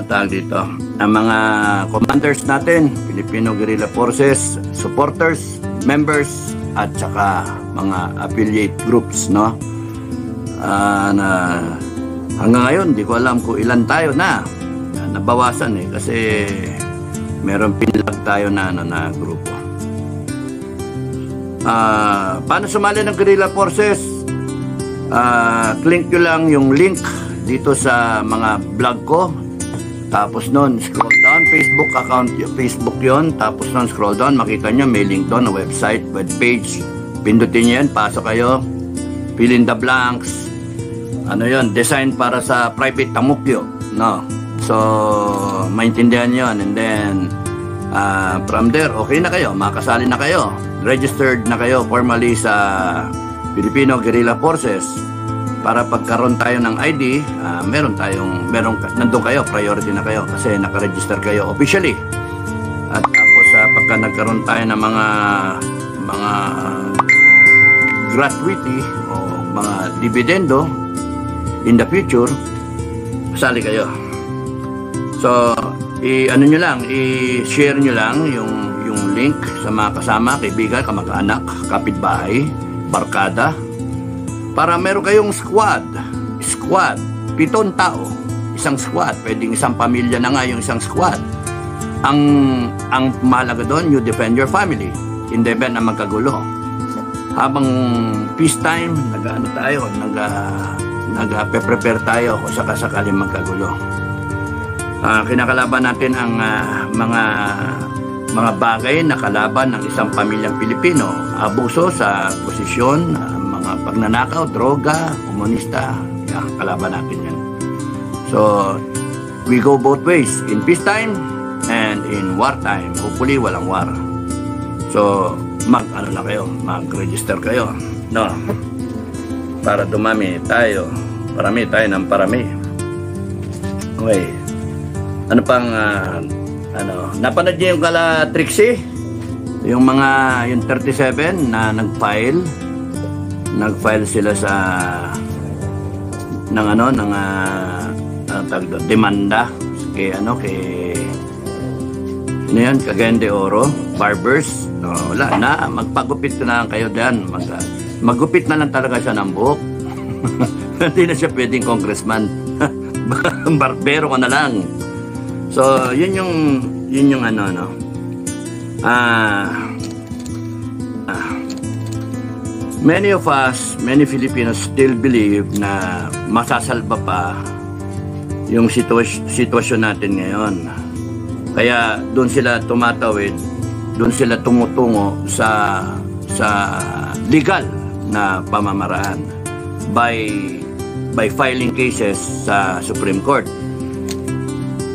tawag dito, ang mga commanders natin, Filipino Guerrilla Forces, supporters, members, at saka mga affiliate groups, no? Na hanggang ngayon, di ko alam kung ilan tayo na nabawasan kasi meron pinlag tayo na grupo. Paano sumali ng Guerrilla Forces? Click nyo lang yung link dito sa mga vlog ko. Tapos nun, scroll down, Facebook account, Facebook yon. Tapos nun, scroll down, makita nyo, may link doon na website, webpage. Pindutin nyo yan, pasok kayo. Fill in the blanks. Ano yon, design para sa private tamukyo. No? So, maintindihan nyo. And then, from there, okay na kayo. Makasali na kayo. Registered na kayo formally sa Filipino Guerrilla Forces. Para pagkaroon tayo ng ID, nandun kayo, priority na kayo kasi nakaregister kayo officially. At tapos pagka nagkaroon tayo ng mga gratuity o mga dividendo in the future, sali kayo. So, ano nyo lang, i-share nyo lang yung link sa mga kasama, kaibigan, kamag-anak, kapitbahay, barkada, para meron kayong squad, 7 tao, isang squad, pwedeng isang pamilya na nga yung isang squad. Ang mahalaga doon, you defend your family in the event na magkagulo. Habang peacetime, nag-prepare tayo kung sakasakaling magkagulo. Kinakalaban natin ang mga bagay na kalaban ng isang pamilyang Pilipino. Abuso sa posisyon, mga pagnanakaw, droga, komunista, kalaban natin yan. So, we go both ways, in peacetime and in wartime. Hopefully, walang war. So, mag-register kayo, no? Para dumami tayo, parami tayo ng parami. Okay. Ano pang, napanood niyo yung kala Trixie? Yung 37 na nag-file sila sa demanda kay Cagayan de Oro Barbers. Wala na, magpagupit na lang kayo diyan. Maggupit na lang talaga siya ng buhok. Hindi na siya pwedeng congressman. Barbero ka na lang. So, yun yung many of us, many Filipinos still believe na masasalba pa yung sitwasyon natin ngayon. Kaya doon sila tumatawid, doon sila tumutungo sa legal na pamamaraan by filing cases sa Supreme Court.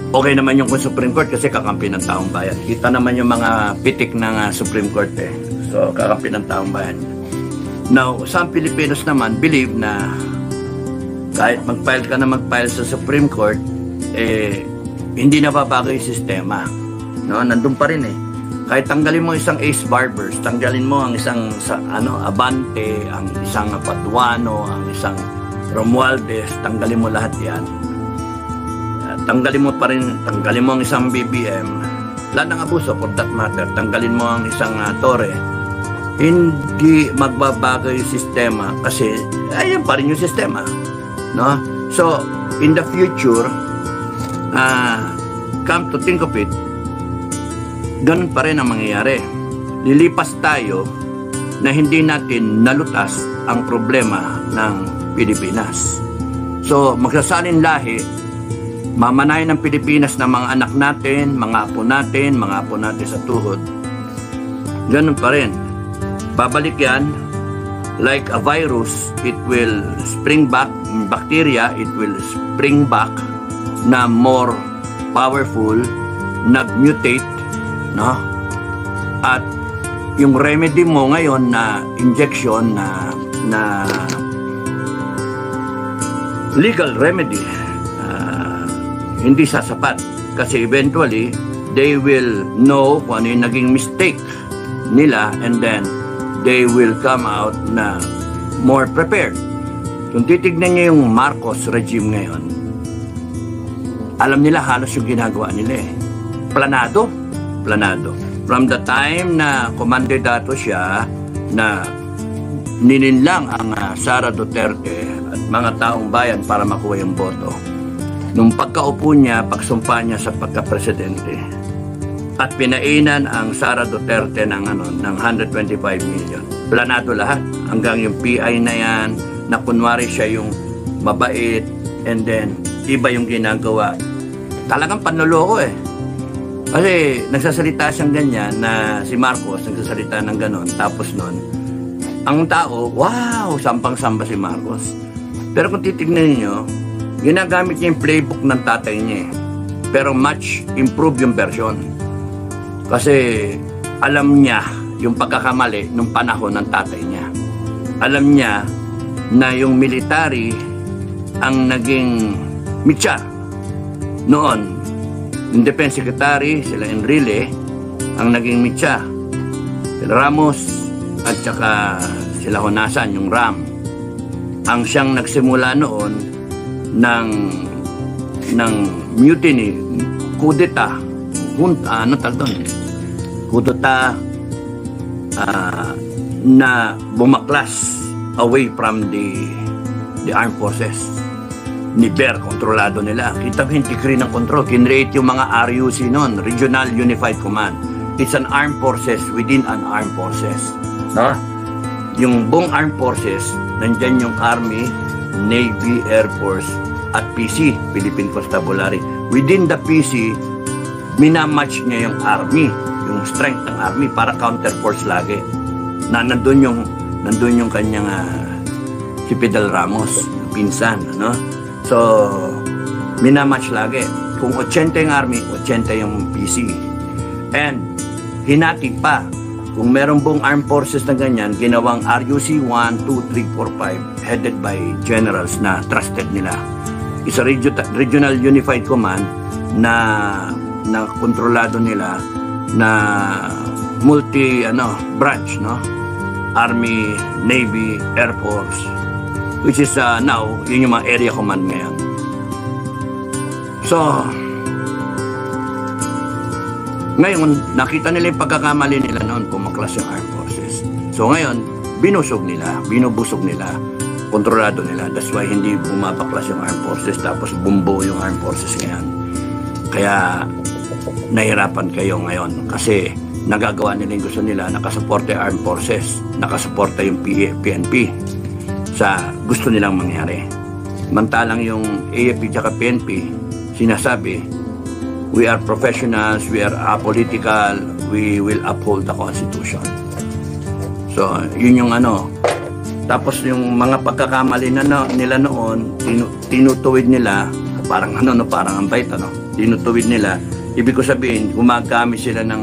Okay naman yung Supreme Court kasi kakampi ng taong bayan. Kita naman yung mga pitik ng Supreme Court So, kakampi ng taong bayan. Now, some Filipinos naman believe na kahit mag-file sa Supreme Court, hindi na babago yung sistema. No? Nandun pa rin Kahit tanggalin mo isang Ace Barbers, tanggalin mo ang isang Abante, ang isang Paduano, ang isang Romualdez, tanggalin mo lahat yan. Tanggalin mo ang isang BBM, lahat ng abuso for that matter, tanggalin mo ang isang Torre, hindi magbabago yung sistema kasi ayun pa rin yung sistema, no? So in the future, come to think of it, ganun pa rin ang mangyayari. Lilipas tayo na hindi natin nalutas ang problema ng Pilipinas. So magsasalin lahi, mamanayin ng Pilipinas ng mga anak natin, mga apo natin sa tuhod. Ganun pa rin. Babalik yan, like a virus, it will spring back, bacteria, it will spring back na more powerful, nag-mutate, no? At yung remedy mo ngayon na injection na legal remedy, hindi sasapat kasi eventually they will know kung ano yung naging mistake nila and then they will come out na more prepared. Kung titignan niyo yung Marcos regime ngayon, alam nila halos yung ginagawa nila eh. Planado. From the time na kumandidato siya na nininlang ang Sara Duterte at mga taong bayan para makuha yung boto. Nung pagkaupo niya, pagsumpa niya sa pagka-presidente at pinainan ang Sara Duterte ng 125 million. Planado lahat. Hanggang yung PI na yan, na kunwari siya yung mabait, and then iba yung ginagawa. Talagang panloloko eh. Kasi nagsasalita siyang ganyan na si Marcos nagsasalita ng ganon. Tapos nun, ang tao, wow, sampang-samba si Marcos. Pero kung titignan niyo, ginagamit niya yung playbook ng tatay niya eh. Pero much improved yung version. Kasi alam niya yung pagkakamali nung panahon ng tatay niya. Alam niya na yung military ang naging mitya noon. Yung Defense Secretary, sila Enrile, ang naging mitya. Sila Ramos at saka sila Honasan, yung RAM. Ang siyang nagsimula noon ng mutiny, kudeta, kudeta na bumaklas away from the armed forces. Ni Ber, kontrolado nila. Kita mo yung decree ng control. Kinreate yung mga RUC noon, Regional Unified Command. It's an armed forces within an armed forces. No? Yung buong armed forces, nandyan yung Army, Navy, Air Force, at PC, Philippine Constabulary. Within the PC, minamatch niya yung Army, yung strength ng Army para counter force lagi. Na nandun yung kanyang si Fidel Ramos, pinsan, no? So, minamatch lagi. Kung 80 yung Army, 80 yung PC. And, hinati pa. Kung merong buong armed forces na ganyan, ginawang RUC 1, 2, 3, 4, 5, headed by generals na trusted nila. Isa Regional Unified Command na kontrolado nila na branch, no? Army, Navy, Air Force, which is now, yun yung mga area command ngayon. So, ngayon, nakita nila yung pagkakamali nila noon, pumaklas yung armed forces. So ngayon, binusog nila, binubusog nila, kontrolado nila. That's why hindi bumabaklas yung armed forces, tapos bumbo yung armed forces ngayon. Kaya, nahirapan kayo ngayon kasi nagagawa nila yung gusto nila, nakasuporta yung armed forces, nakasuporta yung PNP sa gusto nilang mangyari. Mantalang yung AFP at PNP, sinasabi, we are professionals, we are apolitical, we will uphold the Constitution. So, yun yung Tapos yung mga pagkakamali nila noon, tinutuwid nila, parang parang ambay, tinutuwid nila. Ibig ko sabihin, gumagamit sila ng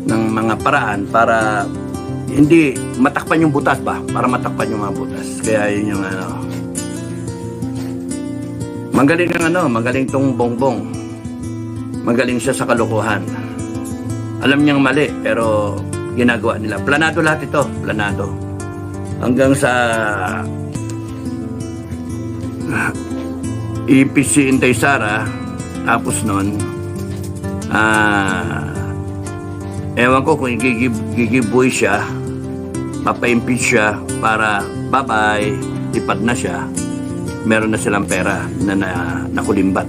mga paraan para hindi matakpan yung butas ba? Para matakpan yung mga butas. Kaya yun yung magaling yung magaling tong Bongbong. Magaling siya sa kalokohan. Alam niyang mali, pero ginagawa nila. Planado lahat ito, planado. Hanggang sa EPC Inday Sara, tapos nun, ewan ko kung gigibuhay siya, papa-impeach siya para bye-bye, tipad na siya, meron na silang pera na nakulimbat,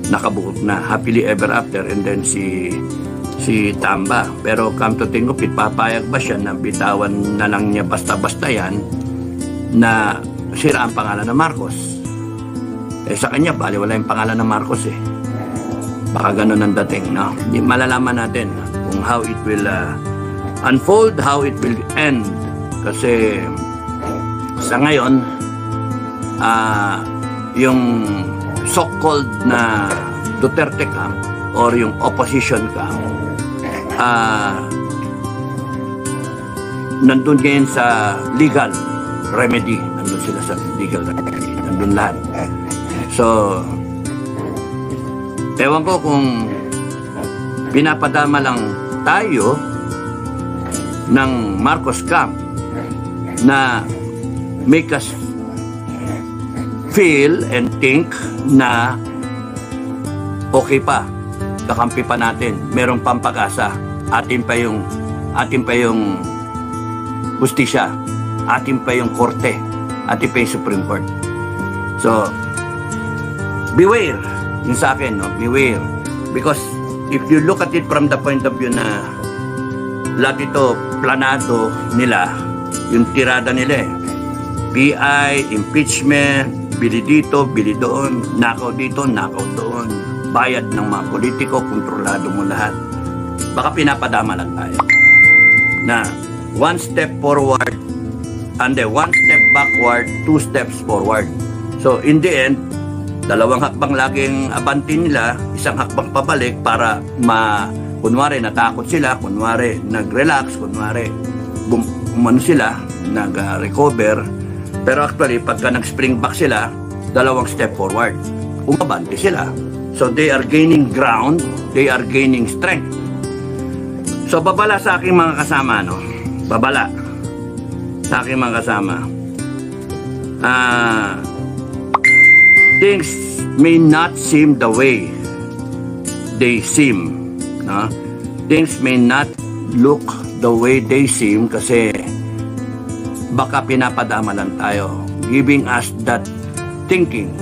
nakabuot na, happily ever after. And then si Tamba, pero come to think of it, papayag ba siya na bitawan na lang niya basta-basta yan na sira ang pangalan ng Marcos? Sa kanya, baliwala yung pangalan ng Marcos eh. Baka ganun ang dating, no? Hindi malalaman natin kung how it will unfold, how it will end. Kasi sa ngayon, yung so-called na Duterte camp or yung opposition camp, nandun ngayon sa legal remedy. Nandun sila sa legal remedy. Nandun lahat. So, ewan ko kung pinapadama lang tayo ng Marcos camp na make us feel and think na okay pa. Kakampi pa natin. Meron pang pag-asa. Atin pa yung hustisya. Atin pa yung korte. Atin pa yung Supreme Court. So, beware. Yung sa akin, no? Beware. Because if you look at it from the point of view na lahat ito, planado nila, yung tirada nila eh. PI, impeachment, bili dito, bili doon, nakaw dito, nakaw doon. Bayad ng mga politiko, kontrolado mo lahat. Baka pinapadama lang tayo. Na one step forward, and then one step backward, two steps forward. So in the end, dalawang hakbang laging abanti nila, isang hakbang pabalik para kunwari natakot sila, kunwari nag-relax, kunwari sila, nag-recover. Pero actually, pagka nag-spring back sila, dalawang step forward. Umabante sila. So they are gaining ground, they are gaining strength. So babala sa aking mga kasama, no? Babala sa aking mga kasama. Things may not seem the way they seem, no? Things may not look the way they seem kasi baka pinapadama lang tayo, giving us that thinking.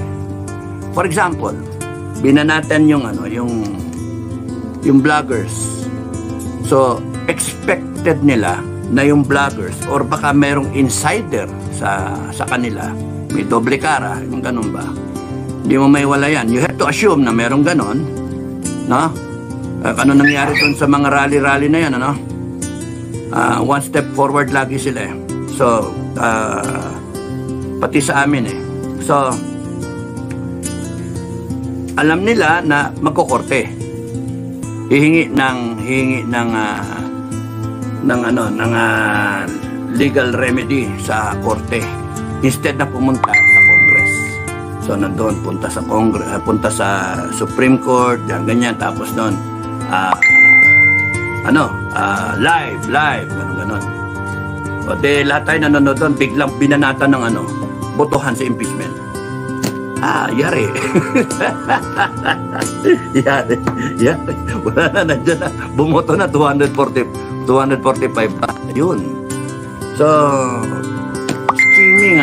For example, binanatan yung yung vloggers. So expected nila na yung vloggers or baka merong insider sa kanila, may doble cara, yung ganun ba? Hindi mo maiwala yan. You have to assume na merong ganon, no? Ano nangyari doon sa mga rally-rally na yan, ano? One step forward lagi sila eh. So, pati sa amin eh. So, alam nila na magkokorte. Hihingi ng legal remedy sa korte instead na pumunta sa Congress. So nandoon punta sa punta sa Supreme Court, ganyan, tapos noon live ganun. O de lahat tayo nanonood doon, biglang binanata ng botohan sa impeachment. Yari. Yari. Wala na, nandiyan na. Bumoto na 245 pa. Yun. So, scheming,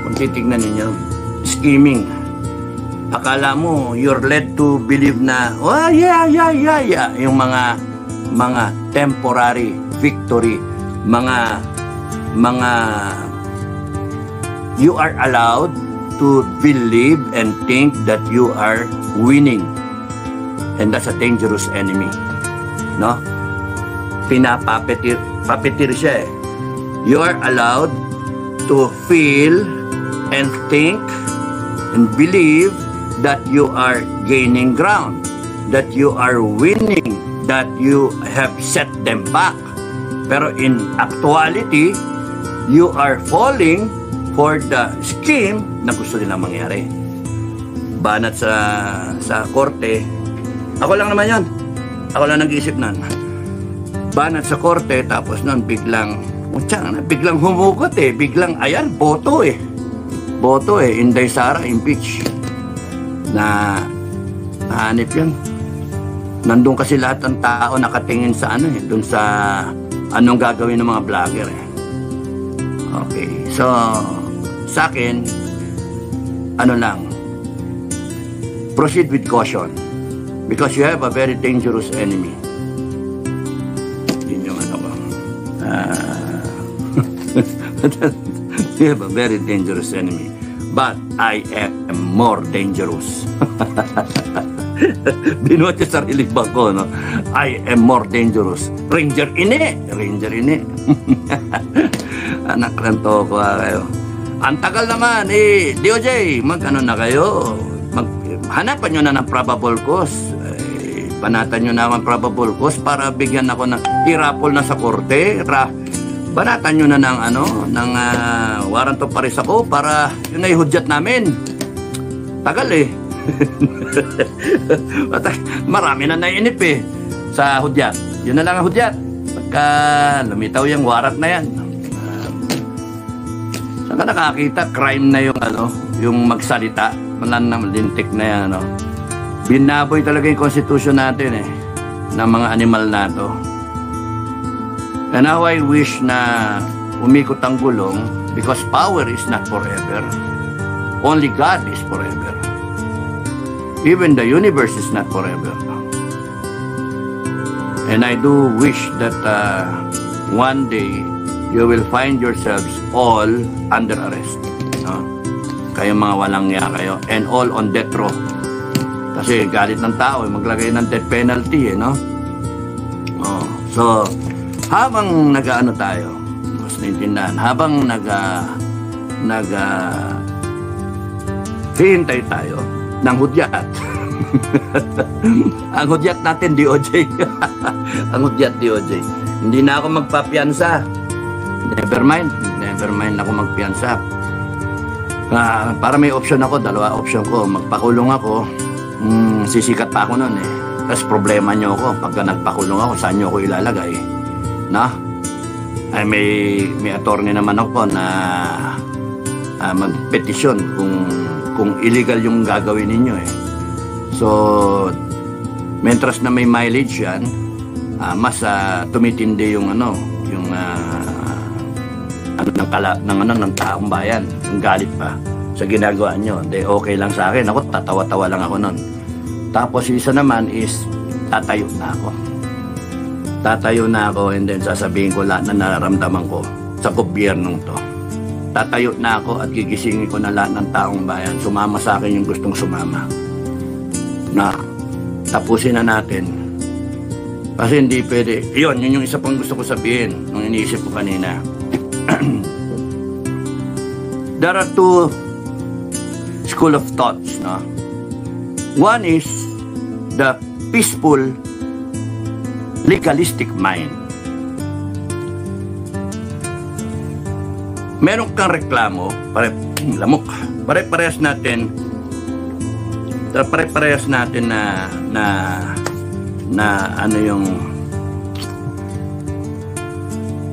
kung titignan ninyo. Scheming. Akala mo, you're led to believe na, yung mga temporary victory, mga you are allowed to believe and think that you are winning, and that's a dangerous enemy, no? Papetir siya eh. You are allowed to feel and think and believe that you are gaining ground, that you are winning, that you have set them back, pero in actuality you are falling for the scheme na gusto nilang mangyari. Banat sa korte. Ako lang naman yun. Ako lang nag-iisip nun. Banat sa korte, tapos nun biglang humugot eh. Biglang, ayan, boto eh. Boto eh. Inday Sara, impeach. Nahanip yun. Nandun kasi lahat ng tao nakatingin sa dun sa anong gagawin ng mga vlogger eh. Okay, so sa akin, proceed with caution because you have a very dangerous enemy. Yun yung you have a very dangerous enemy, but I am more dangerous. Binuhat yung sarili ba ko, no? I am more dangerous. Ranger ini. Anak ng toko kayo. Ang tagal naman DOJ, na kayo. Hanapan nyo na ng probable cause. Banatan nyo na ng probable cause para bigyan ako ng irapol na sa korte. Banatan nyo na ng warrant of arrest ako para yun ay hudyat namin. Tagal eh. Marami na nainip eh sa hudyat. Yun na lang ang hudyat. Pagka lumitaw yung warrant na yan, saan ka nakakita crime na yung magsalita, malan ng lintik na yan, Binaboy talaga yung constitution natin eh, ng mga animal na to. And now I wish na umikot ang gulong because power is not forever. Only God is forever. Even the universe is not forever. And I do wish that one day you will find yourselves all under arrest. No? Kayong mga walang niya kayo. And all on death row. Kasi galit ng tao, maglagay ng death penalty, no? Oh, so, habang nag-ano tayo, mas naintindahan, habang hihintay tayo ng hudyat. Ang hudyat natin, DOJ. Ang hudyat, DOJ. Hindi na ako magpapiansa. Never mind ako magpiansa. Para may option ako, dalawa option ko. Magpakulong ako, sisikat pa ako nun eh. Tapos problema nyo ako, pagka nagpakulong ako, saan nyo ako ilalagay? Na? Ay may attorney naman ako na magpetisyon kung illegal yung gagawin ninyo eh. So, mentras na may mileage yan, mas tumitindi yung ng taong bayan, yung galit pa sa ginagawa nyo. De, okay lang sa akin, ako tatawa-tawa lang ako nun. Tapos isa naman is tatayo na ako and then sasabihin ko lahat na nararamdaman ko sa gobyernong to. Tatayo na ako at gigisingin ko na lahat ng taong bayan. Sumama sa akin yung gustong sumama. Na tapusin na natin. Kasi hindi pwede. Yun yung isa pang gusto ko sabihin nung iniisip ko kanina. There are two school of thoughts, no? One is the peaceful legalistic mind. Meron kang reklamo, pare-parehas natin na ano yung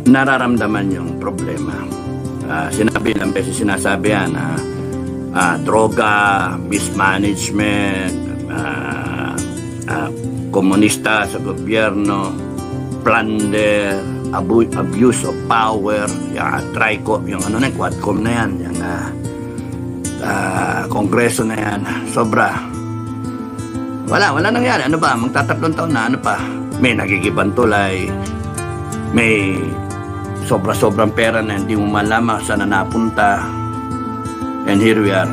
nararamdaman yung problema. Sinabi lang beses sinasabi yan droga, mismanagement, komunista sa gobyerno, plunder, abuse of power, yung TRICO, yung Quadcom na yan, yung kongreso na yan, sobra. Wala nangyari. Ano ba? Magtatatlong taon na, ano pa? May nagigibang tulay, may sobra-sobrang pera na hindi mo malaman saan na napunta. And here we are,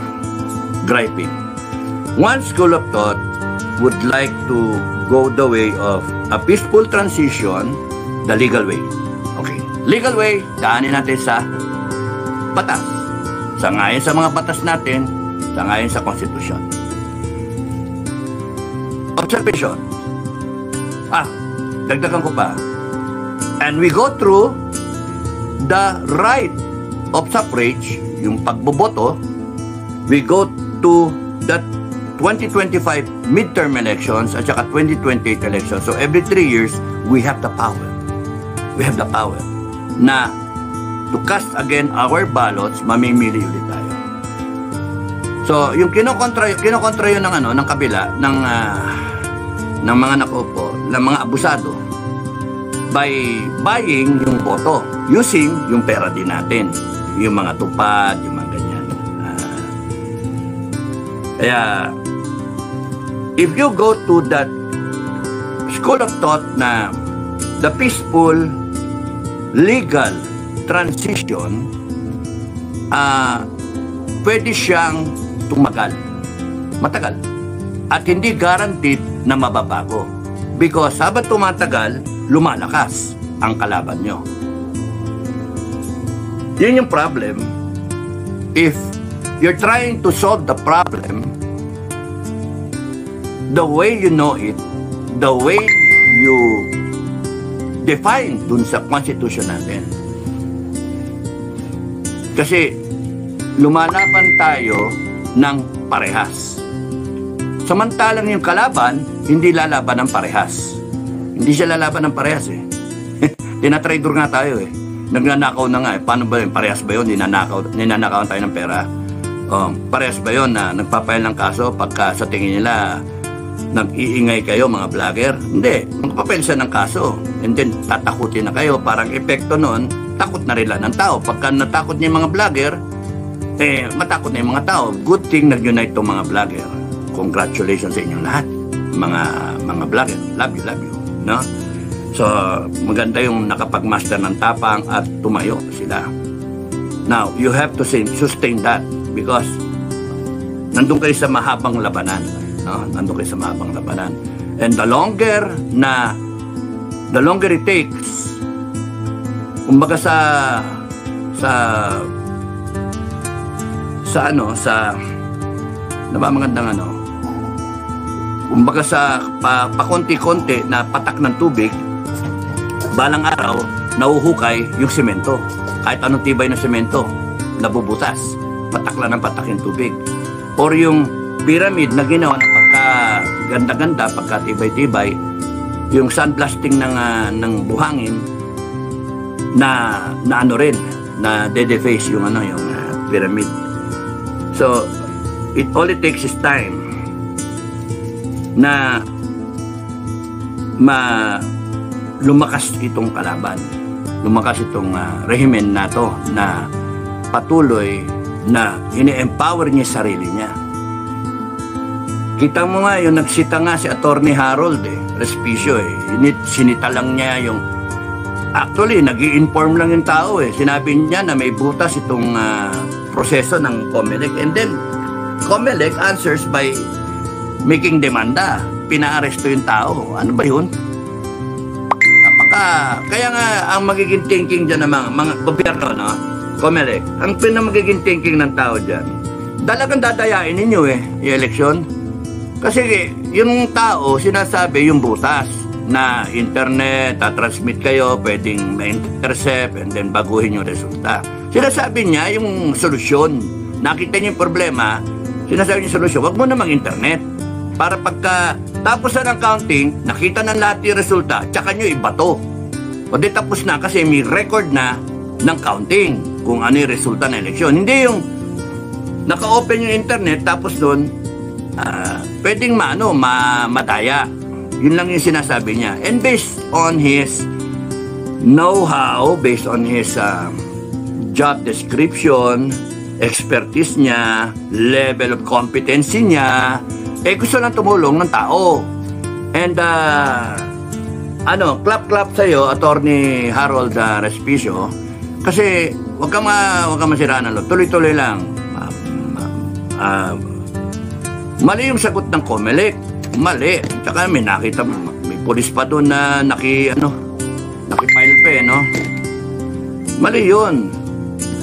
griping. One school of thought would like to go the way of a peaceful transition, the legal way. Okay, legal way, daanin natin sa batas. Sangayon sa mga batas natin, sangayon sa konstitusyon. Observation. Dagdagan ko pa. And we go through the right of suffrage, yung pagboboto. We go to the 2025 midterm elections at saka 2028 elections. So every 3 years, we have the power. We have the power na to cast again our ballots, mamimili ulit tayo. So, yung kinokontra yun ng kabila ng mga nakupo, ng mga abusado by buying yung boto, using yung pera din natin, yung mga tupad, yung mga ganyan. Kaya if you go to that school of thought na the peaceful legal transition, pwede siyang matagal at hindi guaranteed na mababago because habang tumatagal, lumalakas ang kalaban nyo. Yun yung problem. If you're trying to solve the problem the way you know it, the way you define dun sa constitution natin. Kasi lumalaban tayo ng parehas. Samantalang yung kalaban, hindi lalaban ng parehas. Hindi siya lalaban ng parehas eh. Tinatrader nga tayo eh. Nagnanakaw na nga eh. Paano ba yun? Parehas ba yun? Ninanakawan tayo ng pera. Parehas ba yun na nagpapail ng kaso pagka sa tingin nila nag-iingay kayo mga vlogger. Hindi, magpapel siya ng kaso. And then tatakutin na kayo. Parang epekto nun, takot na rin lang ng tao. Pagka natakot niya yung mga vlogger, matakot na yung mga tao. Good thing nag-unite itong mga vlogger. Congratulations sa inyong lahat, mga vlogger. Love you, no? So, maganda yung nakapag-master ng tapang at tumayo sila. Now, you have to sustain that because nandun kayo sa mahabang labanan. No? Nandun kayo sa mahabang labanan. And the longer it takes, kumbaga sa napamagandang kumbaga sa pakonti-konti na patak ng tubig, balang araw, nauhukay yung semento. Kahit anong tibay na semento, nabubutas. Patak lang ng patak yung tubig. Or yung pyramid na ginawa na pagka-ganda-ganda, pagka-tibay-tibay, yung sandblasting ng buhangin na ano rin, na de-deface yung pyramid. So, all it takes is time na lumakas itong kalaban. Lumakas itong rehimen na to na patuloy na ini-empower niya sarili niya. Kita mo nga yung nagsita nga si Attorney Harold Respicio sinita lang niya yung actually nag-i-inform lang yung tao sinabi niya na may butas itong proseso ng COMELEC and then COMELEC answers by making demanda. Pinaaresto yung tao. Ano ba yun? Kaya nga ang magiging thinking dyan ng mga gobyerno, no? COMELEC, ang magiging thinking ng tao dyan, dalagang dadayain ninyo yung eleksyon. Kasi yung tao, sinasabi yung butas na internet, tatransmit kayo, pwedeng ma-intercept, and then baguhin yung resulta. Sinasabi niya yung solusyon. Nakita niya yung problema, sinasabi niya yung solusyon, wag mo namang internet. Para pagka tapos na ng counting, nakita ng lahat yung resulta, tsaka nyo ibato. O di tapos na kasi may record na ng counting kung ano yung resulta ng eleksyon. Hindi yung naka-open yung internet tapos doon pwedeng madaya. Yun lang yung sinasabi niya. And based on his know-how, based on his job description, expertise niya, level of competency niya, gusto lang tumulong ng tao. And clap sa'yo, Attorney Harold Respicio, kasi wag ka masiraan ng loob. Tuloy-tuloy lang. Mali yung sagot ng COMELEC. Mali. Tsaka may nakita, may pulis pa doon na nakifile pa no? Mali yun.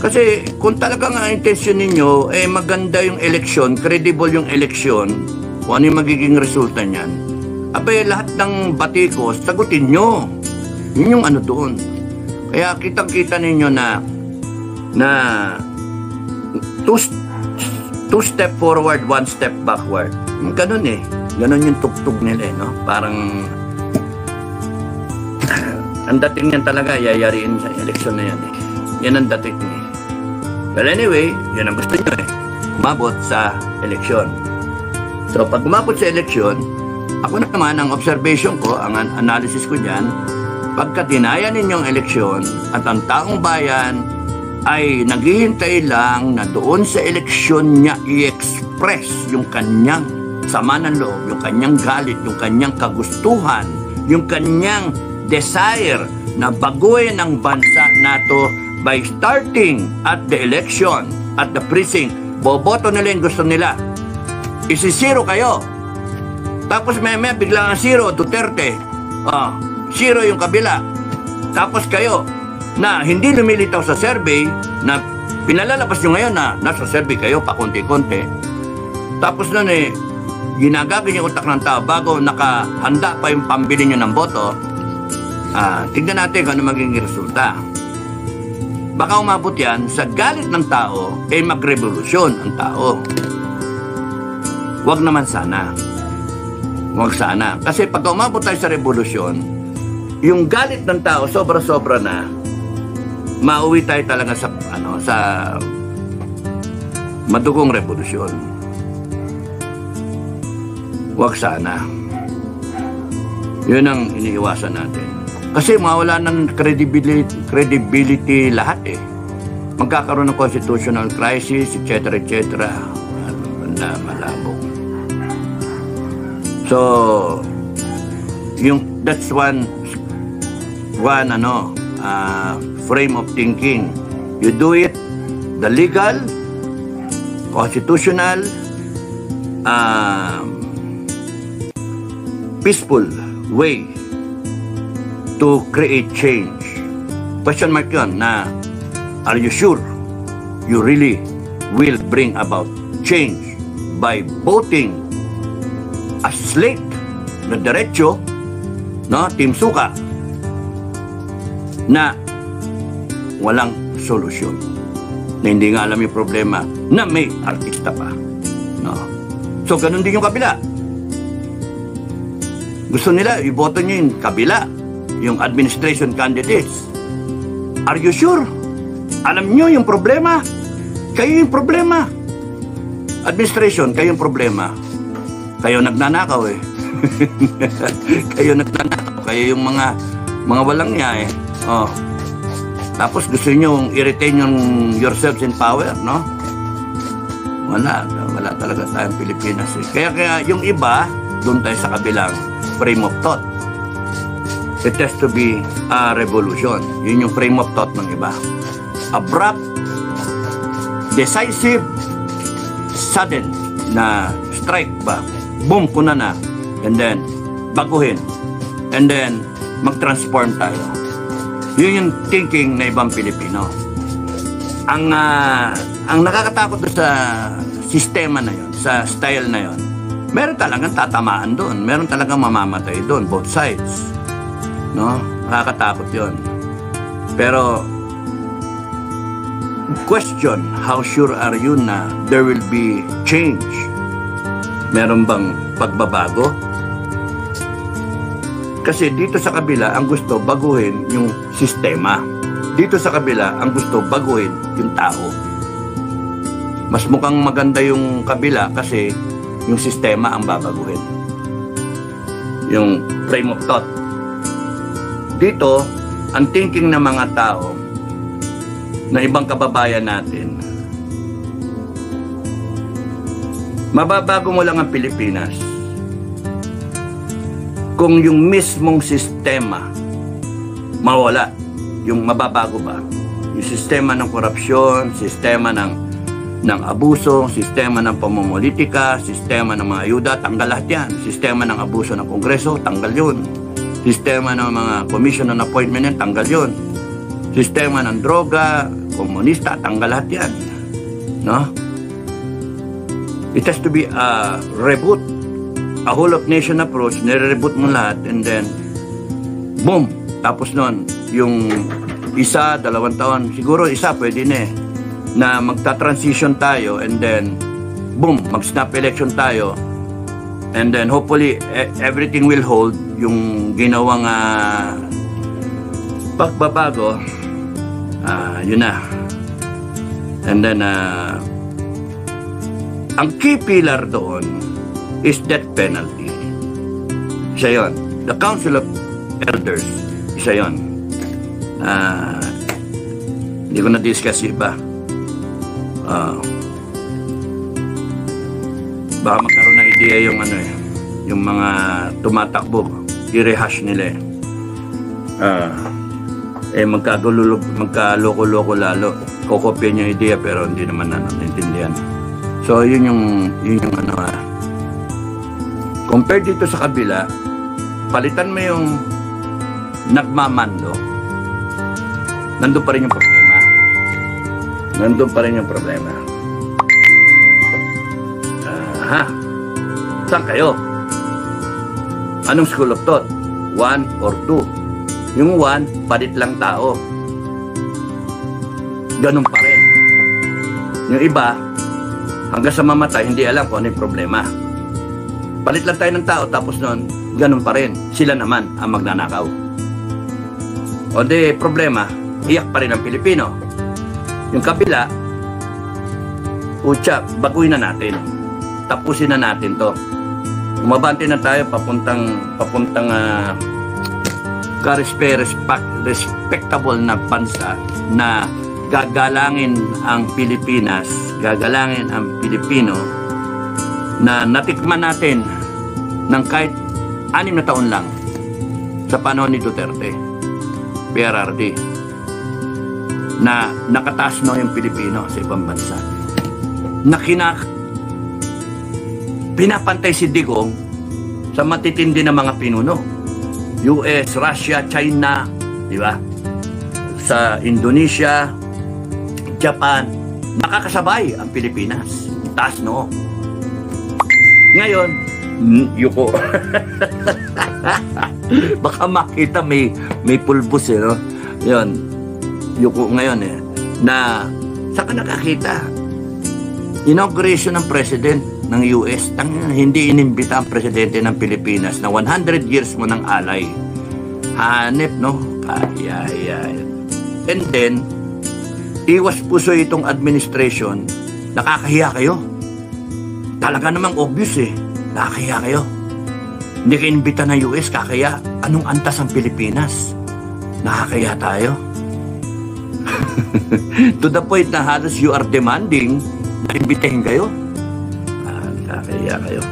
Kasi kung talagang ang intention ninyo, maganda yung eleksyon, credible yung eleksyon, kung ano yung magiging resulta niyan, lahat ng batikos, sagutin nyo. Yun yung doon. Kaya kitang-kita ninyo na two step forward, one step backward. Ganun Ganun yung tugtog nila no? Parang ang dating niyan talaga, yayariin sa eleksyon na yan Yan ang dating But anyway, yun ang gusto nyo umabot sa eleksyon. So pag umabot sa eleksyon, ako naman, ang observation ko, ang analysis ko dyan, pagka dinaya ninyong eleksyon at ang taong bayan ay naghihintay lang na doon sa eleksyon niya i-express yung kanyang sama ng loob, yung kanyang galit, yung kanyang kagustuhan, yung kanyang desire na baguhin ang bansa nato by starting at the election, at the precinct. Boboto nila yung gusto nila. Isisiro kayo. Tapos may biglang zero, Duterte. Zero yung kabila. Tapos kayo, na hindi lumilitaw sa survey, na pinalalabas nyo ngayon na nasa survey kayo, pakunti-kunti. Tapos nun ginagagawin yung utak ng tao bago nakahanda pa yung pambili nyo ng boto. Tignan natin kung ano magiging resulta. Baka umabot yan sa galit ng tao, magrevolusyon ang tao. Wag naman sana. Wag sana. Kasi pag umabot tayo sa revolusyon, yung galit ng tao sobra-sobra na, mauwi tayo talaga sa madugong revolusyon. Huwag sana. Yun ang iniiwasan natin. Kasi mawala ng credibility lahat eh. Magkakaroon ng constitutional crisis, etc. etc. Na malabo. So, that's one frame of thinking. You do it the legal, constitutional, peaceful way to create change. Question mark yun na, are you sure you really will bring about change by voting a slate na diretso, no, Team Suka, na walang solusyon, na hindi nga alam yung problema, na may artista pa, no? So ganun din yung kabila. Gusto nila iboto nyo yung kabila, yung administration candidates. Are you sure? Alam nyo yung problema? Kayo yung problema. Administration, kayo yung problema. Kayo nagnanakaw eh. Kayo nagnanakaw. Kayo yung mga walang niya eh. Oh. Tapos gusto nyo i-retain yung yourselves in power, no? Wala talaga tayong Pilipinas eh. Kaya yung iba, doon tayo sa kabilang frame of thought. It has to be a revolution. Yun yung frame of thought ng iba. Abrupt, decisive, sudden na strike ba? Boom, kuna na. And then, baguhin. And then, mag-transform tayo. Yun yung thinking na ibang Pilipino. Ang nakakatakot sa sistema na yun, sa style na yun, meron talagang tatamaan doon. Meron talagang mamamatay doon, both sides. No? Nakakatakot yun. Pero, question, how sure are you na there will be change? Meron bang pagbabago? Kasi dito sa kabila, ang gusto baguhin yung sistema. Dito sa kabila, ang gusto baguhin yung tao. Mas mukhang maganda yung kabila kasi yung sistema ang babaguhin. Yung frame of thought. Dito, ang thinking ng mga tao na ibang kababayan natin, mababago mo lang ang Pilipinas kung yung mismong sistema mawala. Yung mababago ba? Yung sistema ng korupsyon, sistema ng abuso, sistema ng pamumulitika, sistema ng mga ayuda, tanggal lahat yan. Sistema ng abuso ng Kongreso, tanggal yun. Sistema ng mga commission on appointment, tanggal yun. Sistema ng droga, komunista, tanggal lahat yan. No? It has to be a reboot. A whole of nation approach, nire-reboot mo lahat, and then, boom! Tapos nun, yung 1, 2 taon, siguro isa pwede na eh, na magta-transition tayo, and then, boom! Mag-snap election tayo, and then hopefully, everything will hold. Yung ginawang pagbabago, yun na. And then, ang key pillar doon is death penalty. Isa yun. The Council of Elders, isa yun. Hindi ko na-discuss iba. Baka magkaroon na idea yung yung mga tumatakbo, i-rehash nila magkaloko-loko lalo. Kokopya niya idea pero hindi naman naintindihan. So yun yung compared dito sa kabila, palitan mo yung nagmamando, nandun pa rin yung problema. Nandun pa rin yung problema. Saan kayo? Anong school of thought? 1 or 2? Yung 1, palit lang tao. Ganun pa rin. Yung iba, hanggang sa mamatay, hindi alam kung ano yung problema. Palit lang tayo ng tao, tapos nun, ganun pa rin. Sila naman ang magnanakaw. O di, problema, iyak pa rin ang Pilipino. Yung kabila, baguhin na natin. Tapusin na natin to. umabante na tayo papuntang respectable na bansa na gagalangin ang Pilipinas, gagalangin ang Pilipino, na natikman natin ng kahit 6 na taon lang sa panahon ni Duterte, PRRD, na nakataas na yung Pilipino sa ibang bansa. Na pinapantay si Digong sa matitindi na mga pinuno. US, Russia, China, di ba? Sa Indonesia, Japan, nakakasabay ang Pilipinas. Taas no. Ngayon, yuko. Baka makita may pulbos no? Yun. Yuko ngayon na saka nakakita inauguration ng president ng US, hindi inimbita ang presidente ng Pilipinas na 100 years mo ng alay. Hanep, no? And then, iwas puso itong administration, nakakahiya kayo. Talaga namang obvious nakakahiya kayo. Hindi kayo inimbita ng US, kakaya. Anong antas ang Pilipinas? Nakakahiya tayo. To the point na halos you are demanding na imbitahin kayo. Nakakahiya kayo.